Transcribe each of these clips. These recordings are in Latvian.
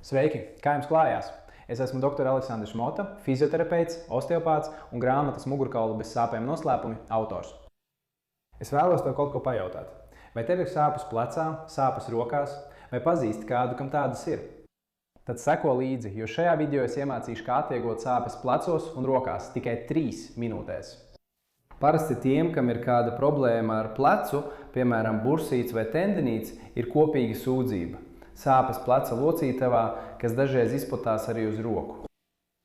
Sveiki! Kā jums klājās? Es esmu dr. Aleksandrs Mota, fizioterapeits, osteopāts un grāmatas Mugurkaulu bez sāpēm noslēpumi autors. Es vēlos tev kaut ko pajautāt. Vai tev ir sāpes plecā, sāpes rokās, vai pazīsti kādu, kam tādas ir? Tad seko līdzi, jo šajā video es iemācīšu, kā atvieglot sāpes plecos un rokās tikai 3 minūtēs. Parasti tiem, kam ir kāda problēma ar plecu, piemēram, bursīts vai tendinīts, ir kopīga sūdzība. Sāpes pleca locītavā, kas dažreiz izplatās arī uz roku.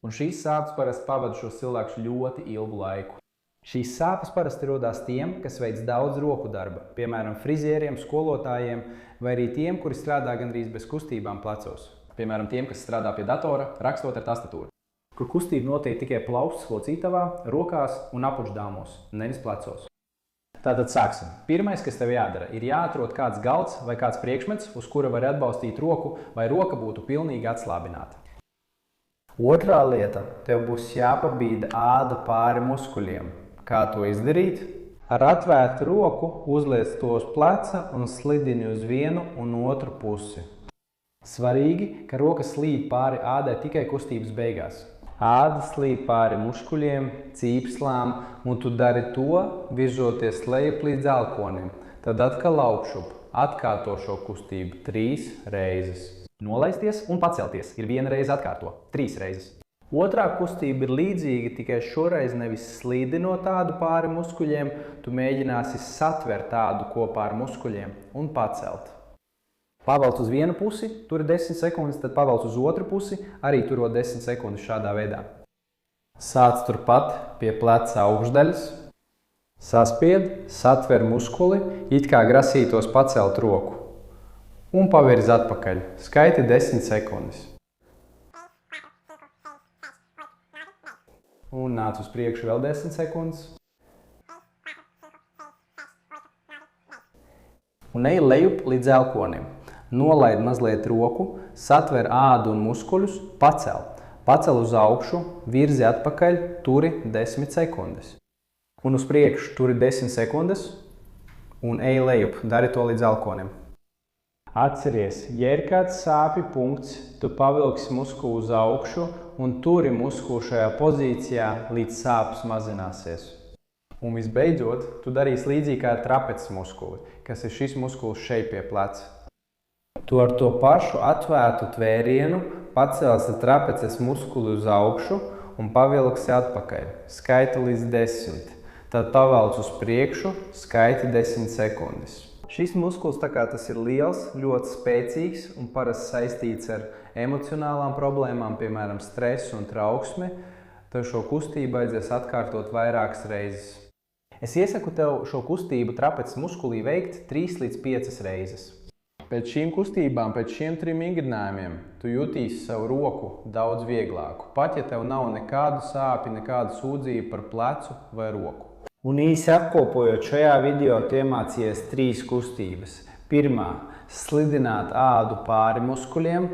Un šīs sāpes parasti pavada šos cilvēkus ļoti ilgu laiku. Šīs sāpes parasti rodās tiem, kas veic daudz roku darba, piemēram, frizieriem, skolotājiem, vai arī tiem, kuri strādā gandrīz bez kustībām plecos. Piemēram, tiem, kas strādā pie datora, rakstot ar tastatūru. Kur kustība notiek tikai plaustas locītavā, rokās un apušdāmos, nevis plecos. Tātad sāksim. Pirmais, kas tev jādara, ir jāatrod kāds galds vai kāds priekšmets, uz kura var atbalstīt roku, vai roka būtu pilnīgi atslābināta. Otrā lieta, tev būs jāpabīda āda pāri muskuļiem. Kā to izdarīt? Ar atvērtu roku uzliec to uz pleca un slidini uz vienu un otru pusi. Svarīgi, ka roka slīd pāri ādai tikai kustības beigās. Āda slīd pāri muskuļiem, cīpslām, un tu dari to, virzoties lejup līdz elkonim. Tad atkal augšup, atkārto šo kustību 3 reizes. Nolaisties un pacelties ir 1 reize atkārto, 3 reizes. Otrā kustība ir līdzīga, tikai šoreiz nevis slīdinot ādu pāri muskuļiem, tu mēģināsi satvert ādu kopā ar muskuļiem un pacelt. Pavelc uz vienu pusi, turi 10 sekundes, tad pavelc uz otru pusi, arī turot 10 sekundes šādā veidā. Sāc turpat pie pleca augšdaļas, saspied, satver muskuli, it kā grasītos pacelt roku. Un pavirz atpakaļ. Skaiti 10 sekundes. Un nāc uz priekšu vēl 10 sekundes. Un ej lejup līdz elkonim. Nolaid mazliet roku, satver ādu un muskuļus, pacel. Pacel uz augšu, virzi atpakaļ, turi 10 sekundes. Un uz priekšu turi 10 sekundes un ej lejup, dari to līdz elkonim. Atceries, ja ir kāds sāpju punkts, tu pavilksi muskulu uz augšu un turi muskulu šajā pozīcijā, līdz sāpes mazināsies. Un visbeidzot, tu darīsi līdzīgi kā ar trapeces muskuli, kas ir šis muskulis šeit pie pleca. Tu ar to pašu atvērtu tvērienu pacelsi trapeces muskuli uz augšu un pavilksi atpakaļ. Skaiti līdz 10. Tad pavelc uz priekšu, skaiti 10 sekundes. Šis muskulis, tā kā tas ir liels, ļoti spēcīgs un parasti saistīts ar emocionālām problēmām, piemēram, stresu un trauksmi, tad šo kustību vajadzēs atkārtot vairākas reizes. Es iesaku tev šo kustību trapeces muskulī veikt 3 līdz 5 reizes. Pēc šīm kustībām, pēc šiem 3 vingrinājumiem, tu jutīsi savu roku daudz vieglāku, pat ja tev nav nekādu sāpi, nekādu sūdzību par plecu vai roku. Un īsi apkopojot, šajā video tu iemācījies 3 kustības. Pirmā – slidināt ādu pāri muskuļiem.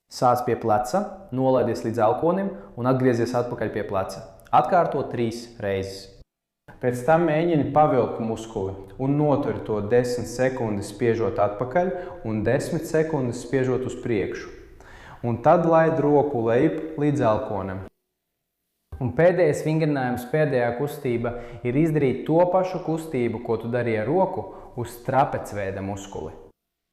Sāc pie pleca, nolaidies līdz elkonim un atgriezies atpakaļ pie pleca. Atkārto 3 reizes. Pēc tam mēģini pavilkt muskuli un noturi to 10 sekundes spiežot atpakaļ un 10 sekundes spiežot uz priekšu. Un tad laid roku lejup līdz elkonim. Un pēdējais vingrinājums, pēdējā kustība ir izdarīt to pašu kustību, ko tu darīji ar roku, uz trapecveida muskuli.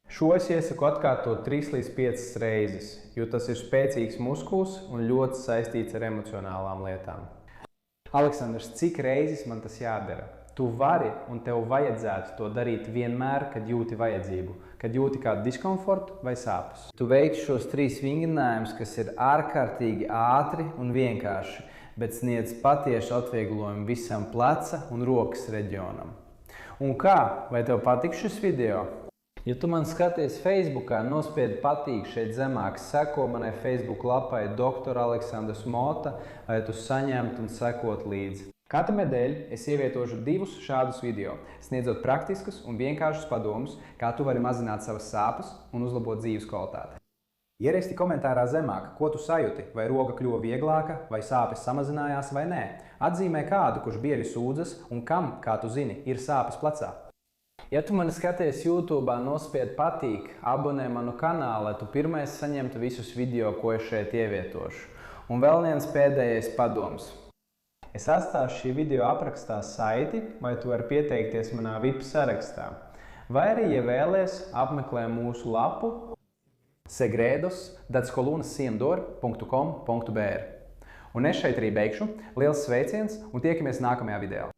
Šo es iesaku atkārtot 3 līdz 5 reizes, jo tas ir spēcīgs muskulis un ļoti saistīts ar emocionālām lietām. Aleksandrs, cik reizes man tas jādara? Tu vari un tev vajadzētu to darīt vienmēr, kad jūti vajadzību, kad jūti kādu diskomfortu vai sāpes. Tu veici šos 3 vingrinājumus, kas ir ārkārtīgi ātri un vienkārši, bet sniedz patiešu atvieglojumu visam pleca un rokas reģionam. Un kā? Vai tev patīk šis video? Ja tu man skaties Facebookā, nospied patīk šeit zemāk, seko manai Facebook lapai Dr. Aleksandrs Mota, lai tu saņemtu un sekot līdzi. Katru nedēļu es ievietošu 2 šādus video, sniedzot praktiskus un vienkāršus padomus, kā tu vari mazināt savas sāpes un uzlabot dzīves kvalitāti. Ieraksti komentārā zemāk, ko tu sajūti, vai roka kļuva vieglāka, vai sāpes samazinājās vai nē. Atzīmē kādu, kurš bieži sūdzas un kam, kā tu zini, ir sāpes plecā. Ja tu mani skaties YouTube, nospied patīk, abonē manu kanālu, lai tu pirmais saņemtu visus video, ko es šeit ievietošu. Un vēl viens pēdējais padoms. Es atstāšu šī video aprakstā saiti, vai tu vari pieteikties manā VIP sarakstā. Vai arī, ja vēlies, apmeklē mūsu lapu segredos.colunasciendor.com.br. Un es šeit arī beigšu. Liels sveiciens un tiekamies nākamajā video.